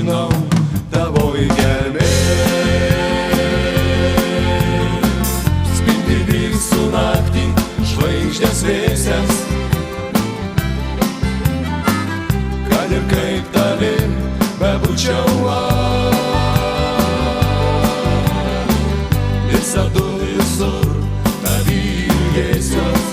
žinau, tavoji gelmė. Spindi visų naktį žvaigždės vėsias, kad ir kaip tavim bebūčiau visadu visur tavį ilgėsiuos.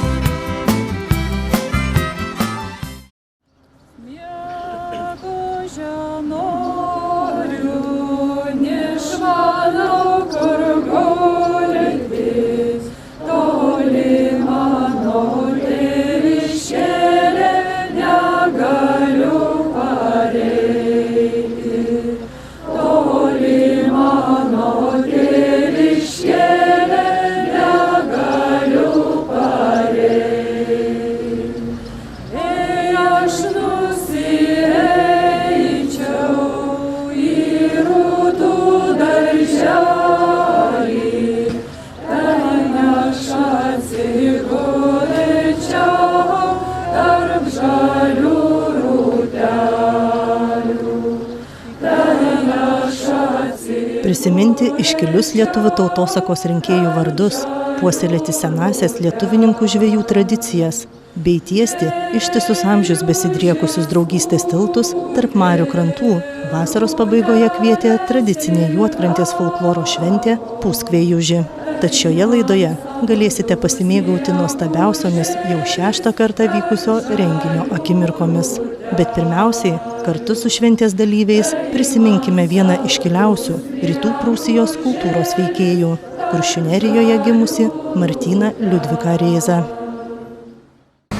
Prisiminti iškilius lietuvių tautosakos rinkėjų vardus, puoselėti senąsias lietuvininkų žvejų tradicijas, bei tiesti ištisus amžius besidriekusius draugystės tiltus tarp marių krantų, vasaros pabaigoje kvietė tradicinė Juodkrantės folkloro šventė Puskvėjuži. Tad šioje laidoje galėsite pasimėgauti nuostabiausiomis jau 6. kartą vykusio renginio akimirkomis. Bet pirmiausiai, kartu su šventės dalyviais prisiminkime vieną iškiliausių Rytų Prūsijos kultūros veikėjų, Kuršių Nerijoje gimusi Martyną Liudviką Rėzą.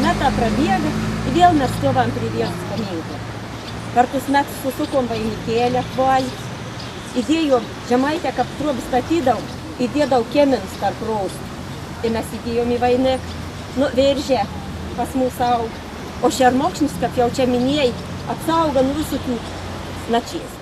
Metą prabėga, vėl mes stovam prie vietos paminklo. Kartus mes susukom vainikėlę, įdėjom žemaitę, kad trup statydau, įdėdau kemins tarp raustų. Ir mes įdėjom į vainik, veržė pas mūsų aug. O šermokšnis, kaip jau čia minėjai, apsauga nuo visokių načies.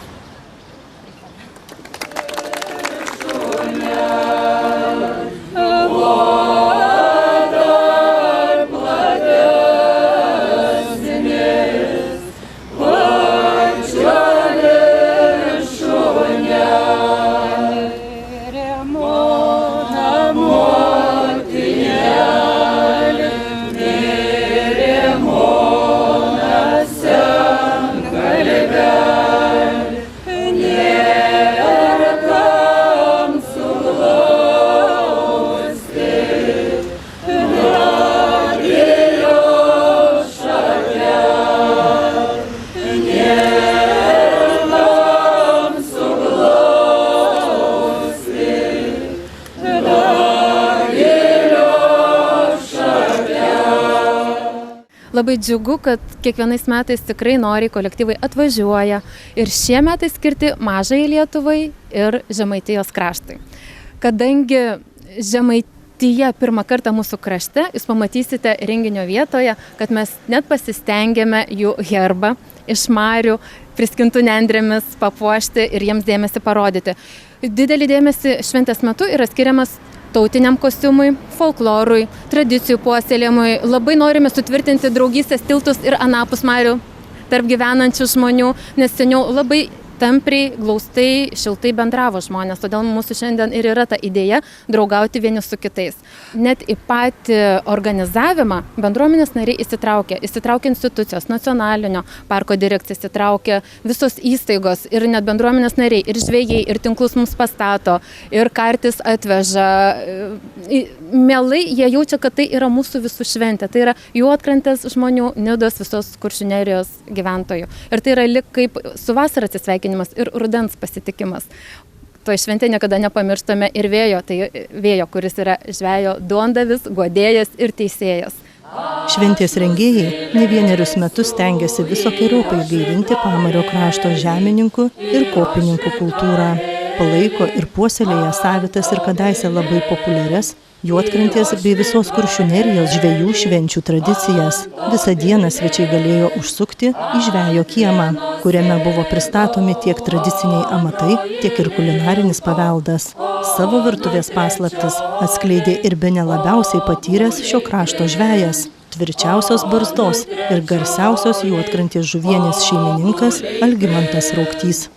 Labai džiugu, kad kiekvienais metais tikrai noriai kolektyvai atvažiuoja ir šie metai skirti Mažajai Lietuvai ir Žemaitijos kraštui. Kadangi Žemaitija pirmą kartą mūsų krašte, jūs pamatysite renginio vietoje, kad mes net pasistengėme jų herbą iš marių priskintų nendrėmis papuošti ir jiems dėmesį parodyti. Didelį dėmesį šventės metu yra skiriamas tautiniam kostiumui, folklorui, tradicijų puoselėjimui. Labai norime sutvirtinti draugystės tiltus ir anapus marių tarp gyvenančių žmonių, nes seniau labai tampriai, glaustai, šiltai bendravo žmonės. Todėl mūsų šiandien ir yra ta idėja draugauti vieni su kitais. Net į patį organizavimą bendruomenės nariai įsitraukia institucijos, nacionalinio parko direkcija įsitraukia, visos įstaigos ir net bendruomenės nariai, ir žvejai, ir tinklus mums pastato, ir kartis atveža. Mielai jie jaučia, kad tai yra mūsų visų šventė. Tai yra Juodkrantės žmonių, Nidos, visos Kuršių Nerijos gyventojų. Ir tai yra lyg kaip su vasara atsisveikinimas ir rudens pasitikimas. Toj šventė niekada nepamirštame ir vėjo, tai vėjo, kuris yra žvejo duondavis, guodėjas ir teisėjas. Šventės rengėjai ne vienerius metus stengiasi visokeriaupai gaivinti Pamario krašto žemininkų ir kopininkų kultūrą. Palaiko ir puoselėja savitas ir kadaise labai populiarias Juodkrantės bei visos Kuršių Nerijos žvejų švenčių tradicijas. Visą dieną svečiai galėjo užsukti į žvejo kiemą, kuriame buvo pristatomi tiek tradiciniai amatai, tiek ir kulinarinis paveldas. Savo virtuvės paslaptis atskleidė ir bene labiausiai patyręs šio krašto žvejas, tvirčiausios barzdos ir garsiausios Juodkrantės žuvienės šeimininkas Algimantas Rauktys.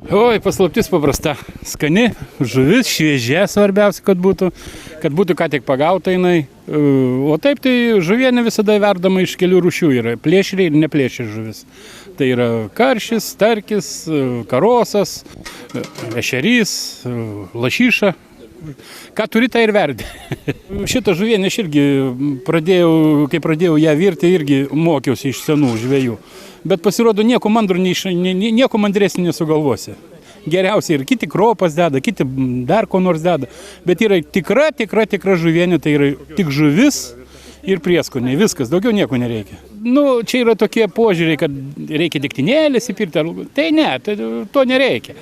Oi, paslaptis paprasta. Skani, žuvis, šviežia svarbiausia, kad būtų ką tik pagauta jinai. O taip tai žuvienė visada verdama iš kelių rūšių yra. Plėšriai ir neplėšri žuvis. Tai yra karšis, starkis, karosas, ešerys, lašiša. Ką turi, tai ir verdi. Šitą žuvienę aš irgi kai pradėjau ją virti, irgi mokiausi iš senų žvejų. Bet pasirodo, nieko mandresnį nesugalvosi. Geriausiai ir kiti kropas deda, kiti dar ko nors deda. Bet yra tikra žuvienė, tai yra tik žuvis ir prieskoniai. Viskas, daugiau nieko nereikia. Čia yra tokie požiūriai, kad reikia degtinėlės įpirkti. Tai ne, to nereikia.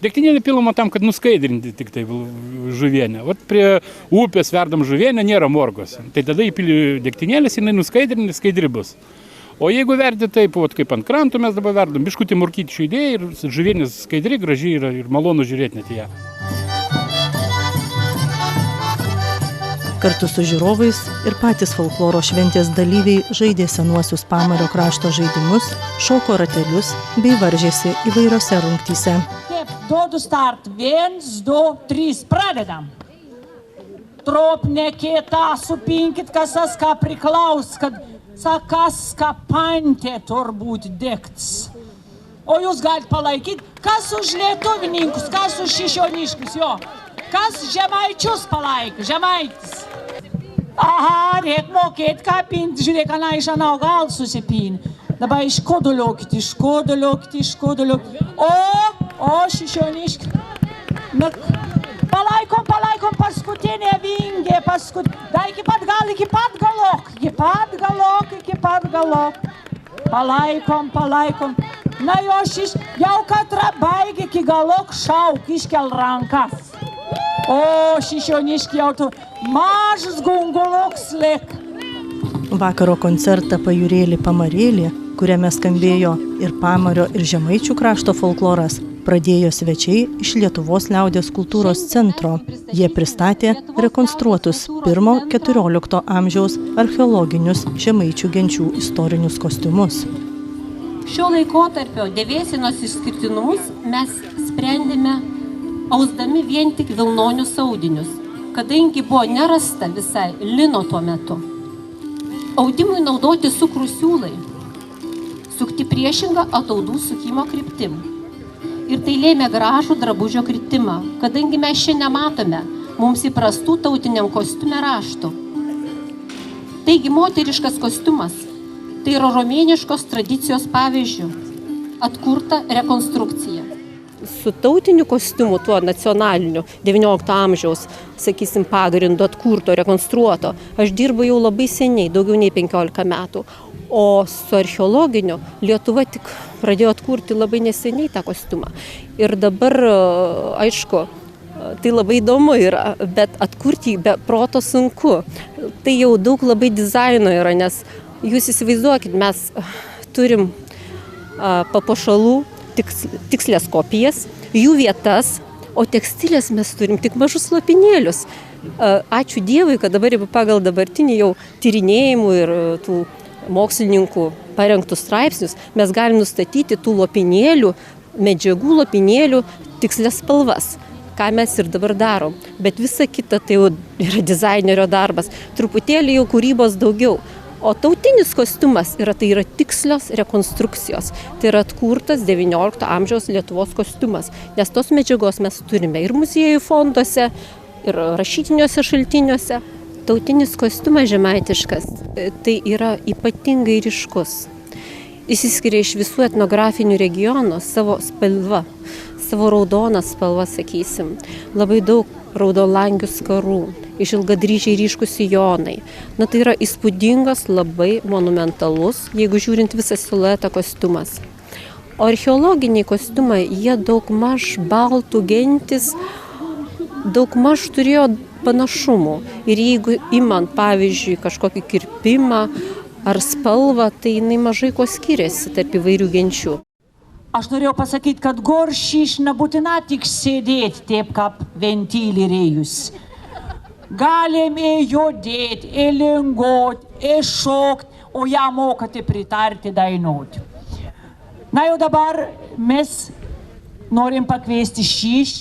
Degtinėlė pilama tam, kad nuskaidrinti tik tai žuvienę. Vat prie upės verdam žuvienę, nėra morgos. Tai tada įpili degtinėlės, jinai nuskaidrinti, skaidri bus. O jeigu verdi taip, kaip ant krantų mes dabar verdam, biškutį morkyčių idėją ir žuvienės skaidri, graži yra ir malonu žiūrėti net ją. Kartu su žiūrovais ir patys folkloro šventės dalyviai žaidė senuosius Pamario krašto žaidimus, šoko ratelius bei varžėsi įvairiose rungtyse. Duodu start. 1, 2, 3. Pradedam. Tropnekėtą supinkit, kas ką priklaus, kad sakas ką pantė turbūt degts. O jūs galite palaikyti, kas už lietuvininkus, kas už šešioniškus, jo. Kas žemaičius palaiko, žemaitis. Aha, reik mokėti, ką pinti, žiūrėk, ana iš anau gal susipinti. Dabar iškoduliokit. O, šešioniški. Palaikom, paskutinė vingė, da iki pat galok. Palaikom. Na jo jau katra baigė iki galok šauk, iškel rankas. O, šešioniški jau tu mažas gunguloks lėk. Vakaro koncertą Pajūrėlį Pamarėlį, kuriame skambėjo ir Pamario ir Žemaičių krašto folkloras, pradėjo svečiai iš Lietuvos liaudies kultūros centro. Jie pristatė rekonstruotus 1–14 amžiaus archeologinius žemaičių genčių istorinius kostiumus. Šio laikotarpio dėvėsenos išskirtinumus mes sprendėme ausdami vien tik vilnonius audinius, kadangi buvo nerasta visai lino tuo metu. Audimui naudoti cukrų siūlai, sukti priešingą ataudų sukimo kryptim. Ir tai lėmė gražų drabužio kritimą, kadangi mes šiandien nematome mums įprastų tautiniam kostiume raštų. Taigi moteriškas kostiumas tai yra romėniškos tradicijos pavyzdžių atkurta rekonstrukcija. Su tautiniu kostiumu, tuo nacionaliniu 19 amžiaus, sakysim, pagrindu atkurto, rekonstruoto, aš dirbu jau labai seniai, daugiau nei 15 metų. O su archeologiniu Lietuva tik pradėjo atkurti labai neseniai tą kostiumą. Ir dabar, aišku, tai labai įdomu yra, bet atkurti be proto sunku. Tai jau daug labai dizaino yra, nes jūs įsivaizduokit, mes turim papuošalų, tikslės kopijas, jų vietas, o tekstilės mes turim tik mažus lopinėlius. Ačiū Dievui, kad dabar pagal dabartinį jau tyrinėjimų ir tų mokslininkų parengtus straipsnius mes galim nustatyti tų lopinėlių, medžiagų lopinėlių tikslės spalvas, ką mes ir dabar darom. Bet visa kita tai jau yra dizainerio darbas, truputėlį jau kūrybos daugiau. O tautinis kostiumas yra tikslios rekonstrukcijos. Tai yra atkurtas 19 amžiaus Lietuvos kostiumas, nes tos medžiagos mes turime ir muziejų fonduose, ir rašytiniuose šaltiniuose. Tautinis kostiumas žemaitiškas tai yra ypatingai ryškus. Išsiskiria iš visų etnografinių regionų savo spalva, savo raudoną spalvą, sakysim. Labai daug raudonlangių skarų, iš ilgadryžiai ryškus sijonai. Na tai yra įspūdingas, labai monumentalus, jeigu žiūrint visą siluetą kostiumas. O archeologiniai kostiumai, jie daugmaž baltų gentis, daugmaž turėjo panašumų. Ir jeigu imant, pavyzdžiui, kažkokį kirpimą ar spalvą, tai jinai mažai ko skiriasi tarp įvairių genčių. Aš norėjau pasakyti, kad goršiš nebūtina tik sėdėti taip, kaip ventylį rėjus. Galim judėti, lingoti, šokti, o ją mokate pritarti dainuoti. Na jau dabar mes norim pakviesti Šyš,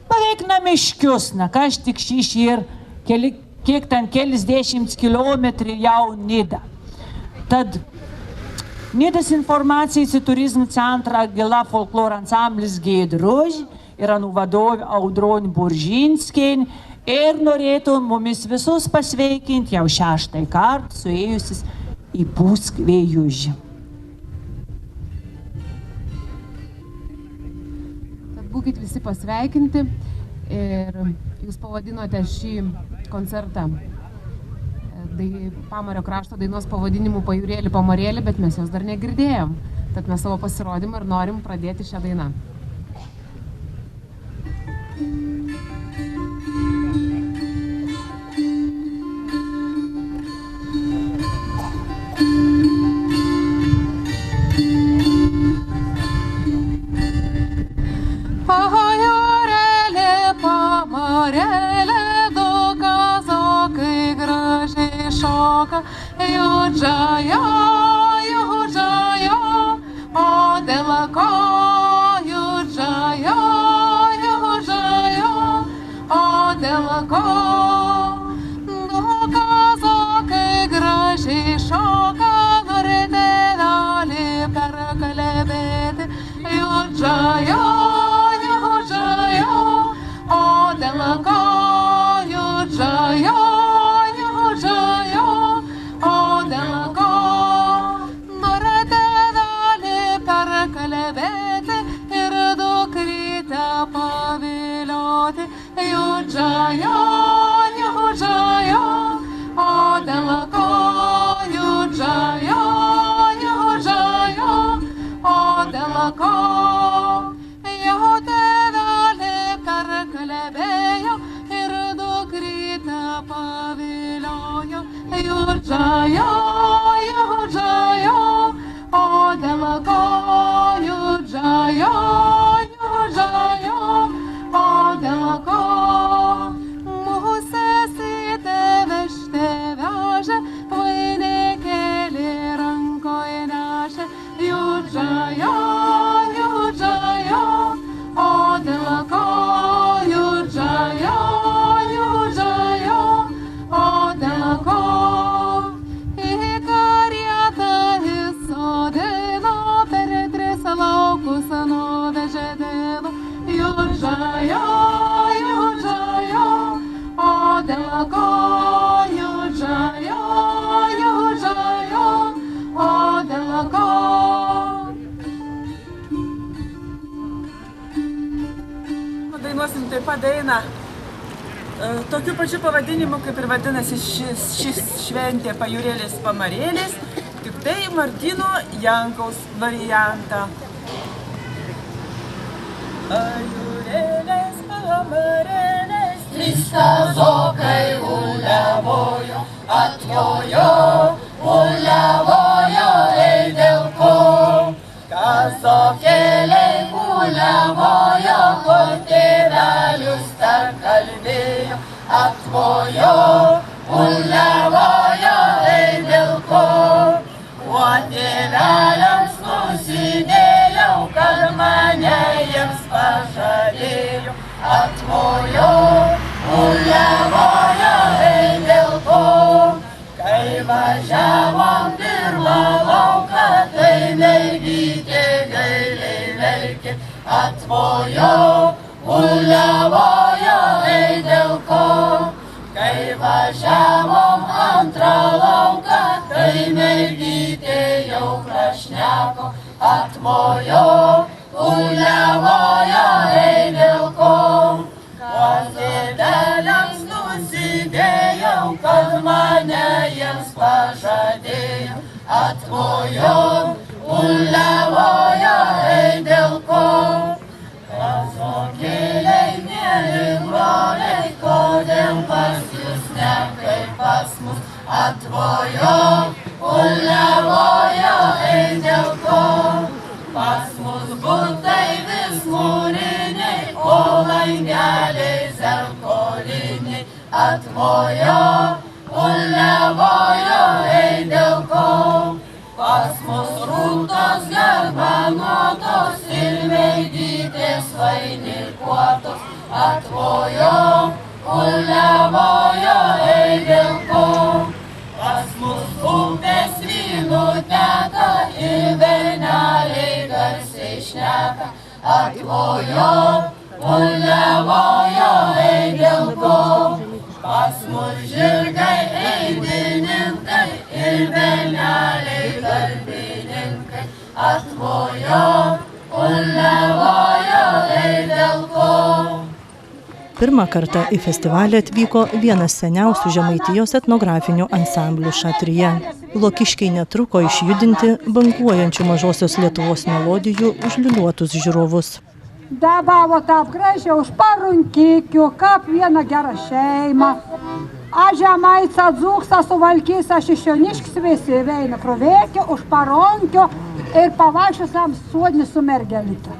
beveik namiškius, kas tik Šyš ir kiek ten kelis 10 kilometrų jau Nida. Tad Nidos informacijos į turizmų centrą Gila folkloro ansamblis Giedruž yra vadovė Audronė Buržinskienė ir norėtų mumis visus pasveikinti jau 6. kartą suėjusis į Puskvėjužį. Tad būkit visi pasveikinti ir jūs pavadinote šį koncertą Pamario krašto dainos pavadinimu Pajūrėli pamarėli, bet mes jos dar negirdėjom. Tad mes savo pasirodymą ir norim pradėti šią dainą. Pajūrėli pamarėli, du kazokai gražiai šoka, judžajo, o dėl ko judžajo, o dėl ko. Du kazokai gražiai šoka, nori tėvelį perkalbėti, judžajo, o dėl ko judžajo. Dainuosim taip pat dainą tokiu pačiu pavadinimu, kaip ir vadinasi šis šventė Pajūrėlis pamarėlis, tik tai Martyno Jankaus variantą. Pajūrėlis pamarėlis, trys kazokai uliavojo, atjojo, uliavojo, ei dėl ko. Kazokėliai uliavojo, kur tėvelius dar kalbėjo, atvojo, uliavojo, ei dėl ko. O tėveliams nusidėjau, kad mane jiems pažadėjo, atvojo, uliavojo, ei dėl ko. Kai važiavom pirmą lauką, tai mergytė gailiai verkė, atvojo, uliavojo, ei dėl ko. Kai važiavom antrą lauką, tai mergytė jau prašneko, atvojo, uliavojo, ei dėl ko. O tėveliams nusidėjau, kad mane jiems pažadėjo, atvojo, uliavojo, ei dėl ko. Kazokėliai, mieli broliai, kodėl pas jūs ne kaip pas mus, atvojo, uliavojo, ei dėl ko. Pas mus butai vis mūriniai, o langeliai zerkoliniai, atvojo, uliavojo, ei dėl ko. Pas mus rūtos garbanotos ir mergytės atvojo, uliavojo eidilko. Pas mus upės vynų teka ir berneliai garsiai šneka. Atvojo, uliavojo eidilko. Pas mus žirgai eidininkai ir berneliai darbininkai. Atvojo, uliavojo eidilko. Pirmą kartą į festivalį atvyko vienas seniausių Žemaitijos etnografinių ansamblių Šatrija. Lokiškiai netruko išjudinti banguojančių Mažosios Lietuvos melodijų užliūliuotus žiūrovus. Dabavo taip gražiai už parunkikių, kaip vieną gerą šeimą. A Žemaica dzūksa suvalkys, aš Šioniškis visi veina krovėkio, už paronkio ir pavaikščiosiam suodni su mergelite.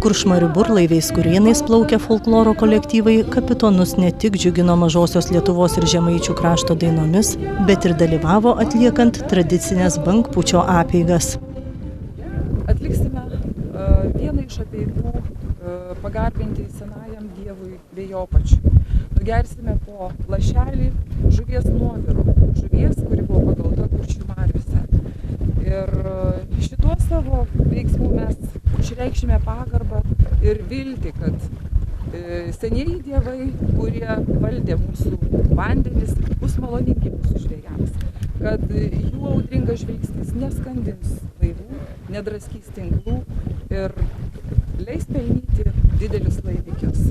Kuršmarių burlaiviais Kurėnais plaukę folkloro kolektyvai kapitonus ne tik džiugino Mažosios Lietuvos ir Žemaičių krašto dainomis, bet ir dalyvavo atliekant tradicinės bangpūčio apeigas. Atliksime vieną iš apeigų pagarbinti senajam dievui Vėjopačiui. Nugersime po lašelį žuvies nuoviru, žuvies, kuri buvo pagauta Kuršių mariose. Ir šituo savo veiksmu mes išreikšime pagarbą ir viltį, kad senieji dievai, kurie valdė mūsų vandenis, bus maloningi mūsų žvejams, kad jų audringas žvilgsnis neskandins laivų, nedraskys tinklų ir leis pelnyti didelius laimikius.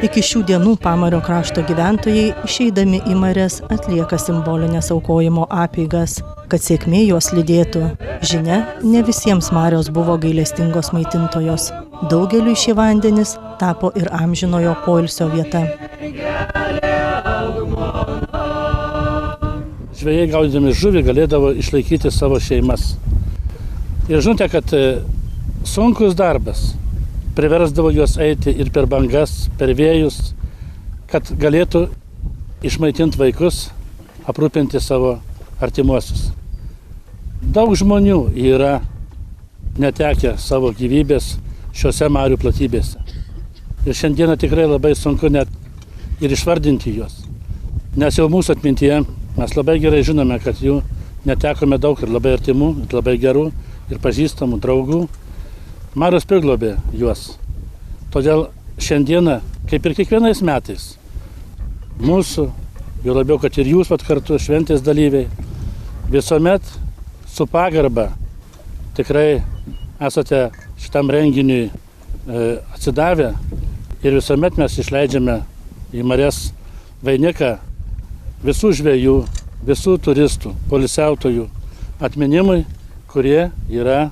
Iki šių dienų Pamario krašto gyventojai, išeidami į marias, atlieka simbolinės aukojimo apeigas, kad sėkmė juos lydėtų. Žinia, ne visiems marios buvo gailestingos maitintojos. Daugeliui šie vandenys tapo ir amžinojo poilsio vieta. žvejai gaudydami žuvį galėdavo išlaikyti savo šeimas. Ir žinote, kad sunkus darbas priversdavo juos eiti ir per bangas, per vėjus, kad galėtų išmaitinti vaikus, aprūpinti savo artimuosius. Daug žmonių yra netekę savo gyvybės šiuose marių platybėse. Ir šiandieną tikrai labai sunku net ir išvardinti juos. Nes jau mūsų atmintyje mes labai gerai žinome, kad jų netekome daug ir labai artimų, ir labai gerų, ir pažįstamų draugų. Marios priglobė juos. Todėl šiandieną, kaip ir kiekvienais metais, mūsų, jau labiau, kad ir jūs kartu, šventės dalyviai, visuomet su pagarba tikrai esate šitam renginiui atsidavę ir visuomet mes išleidžiame į marias vainiką visų žvejų, visų turistų, poilsiautojų atminimui, kurie yra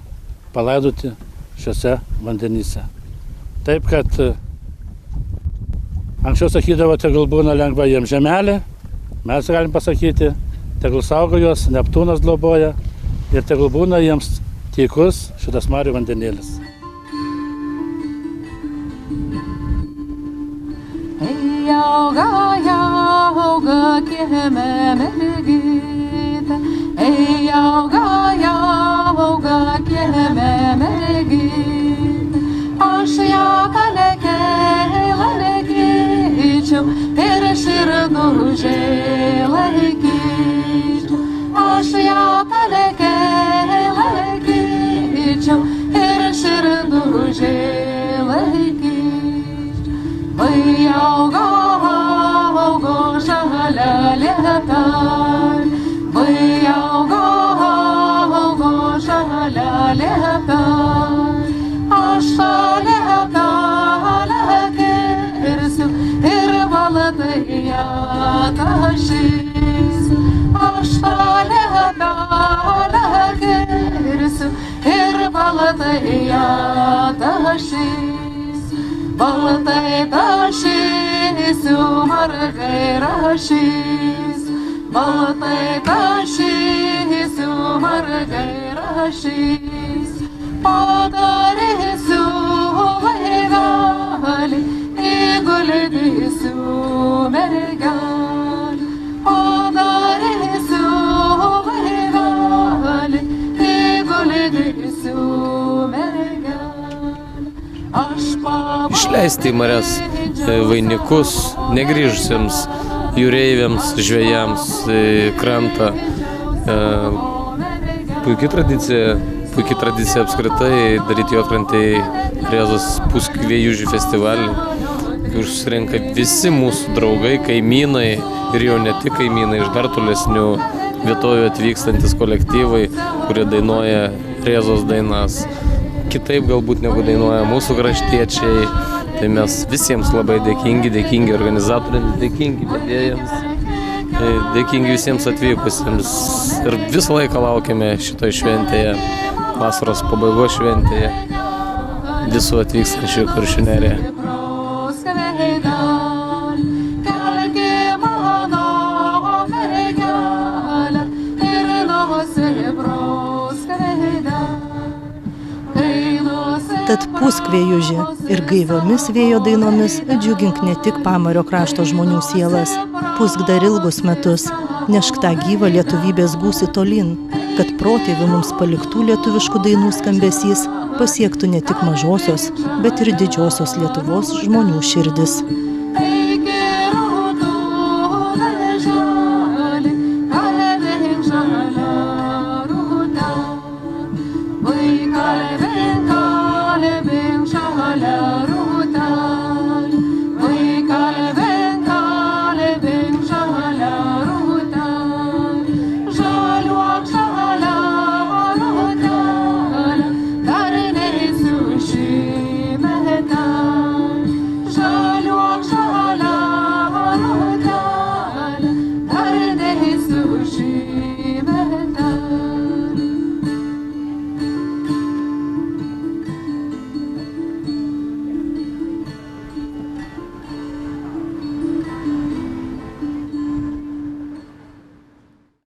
palaidoti šiuose vandenyse. Taip, kad anksčiau sakydavo, tegul būna lengva jiems žemelė, mes galim pasakyti, tegul saugo juos, Neptūnas globoja ir tegul būna jiems tykus šitas marių vandenėlis. Auga, auga, kieme mergytė, auga, kieme mergytė, aš ją laikyčiau ir širdužiai laikyčiau, aš ją laikyčiau ir širdužiai laikyčiau. Vai auga žalia lietan, vai auga žalia lietan, aš tą lietan kirsiu ir baltai ją tašysiu, aš tą lietan kirsiu ir baltai ją tašysiu. Baltai tašysiu, margai rašysiu, baltai tašysiu, margai rašysiu, padarysiu laivelį, įguldysiu mergelį, padarysiu laivelį, įguldysiu mergelį. Išleisti į marias vainikus negrįžusiems jūreiviams, žvejams į krantą. Puikia tradicija apskritai daryti juodkrantėje Rėzos Puskvėjužių festivalį, kur susirenka visi mūsų draugai, kaimynai ir jau ne tik kaimynai, iš dar tolesnių vietovių atvykstantis kolektyvai, kurie dainuoja Rėzos dainas. Kitaip galbūt negu dainuoja mūsų kraštiečiai, tai mes visiems labai dėkingi organizatoriams, dėkingi vedėjams, dėkingi visiems atvykusiems ir visą laiką laukiame šitoje šventėje, vasaros pabaigos šventėje, visų atvykstančių į Kuršių neriją. Tad Puskvėjužį ir gaiviomis vėjo dainomis džiugink ne tik pamario krašto žmonių sielas, pusk dar ilgus metus, nešk tą gyvą lietuvybės gūsį tolyn, kad protėvių mums paliktų lietuviškų dainų skambesys pasiektų ne tik mažosios, bet ir didžiosios Lietuvos žmonių širdis.